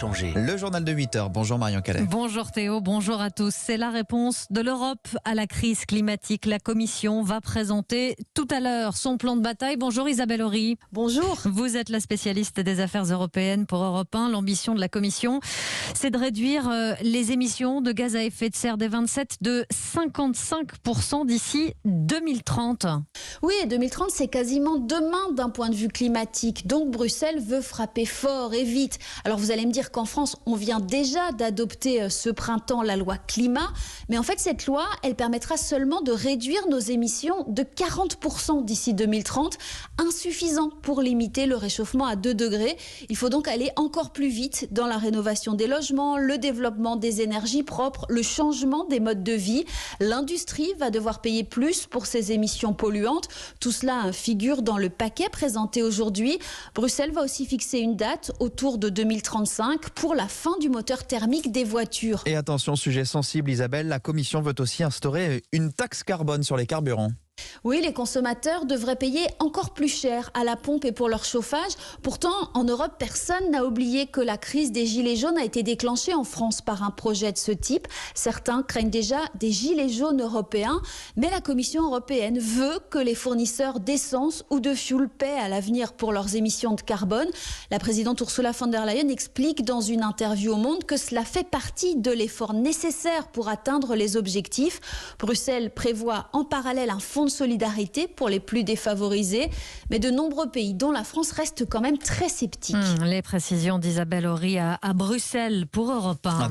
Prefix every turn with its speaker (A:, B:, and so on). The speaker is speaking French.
A: Changer.
B: Le journal de 8 heures. Bonjour Marion Calais.
C: Bonjour Théo, bonjour à tous. C'est la réponse de l'Europe à la crise climatique. La Commission va présenter tout à l'heure son plan de bataille. Bonjour Isabelle Horry.
D: Bonjour.
C: Vous êtes la spécialiste des affaires européennes pour Europe 1. L'ambition de la Commission, c'est de réduire les émissions de gaz à effet de serre des 27 de 55% d'ici 2030.
D: Oui, 2030, c'est quasiment demain d'un point de vue climatique. Donc Bruxelles veut frapper fort et vite. Alors vous allez me dire qu'en France, on vient déjà d'adopter ce printemps la loi climat. Mais en fait, cette loi, elle permettra seulement de réduire nos émissions de 40% d'ici 2030. Insuffisant pour limiter le réchauffement à 2 degrés. Il faut donc aller encore plus vite dans la rénovation des logements, le développement des énergies propres, le changement des modes de vie. L'industrie va devoir payer plus pour ses émissions polluantes. Tout cela figure dans le paquet présenté aujourd'hui. Bruxelles va aussi fixer une date autour de 2035 pour la fin du moteur thermique des voitures.
B: Et attention, sujet sensible Isabelle, la Commission veut aussi instaurer une taxe carbone sur les carburants.
D: Oui, les consommateurs devraient payer encore plus cher à la pompe et pour leur chauffage. Pourtant, en Europe, personne n'a oublié que la crise des gilets jaunes a été déclenchée en France par un projet de ce type. Certains craignent déjà des gilets jaunes européens, mais la Commission européenne veut que les fournisseurs d'essence ou de fioul paient à l'avenir pour leurs émissions de carbone. La présidente Ursula von der Leyen explique dans une interview au Monde que cela fait partie de l'effort nécessaire pour atteindre les objectifs. Bruxelles prévoit en parallèle un fonds de solidarité pour les plus défavorisés, mais de nombreux pays, dont la France, restent quand même très sceptiques.
C: Les précisions d'Isabelle Horry à Bruxelles pour Europe 1.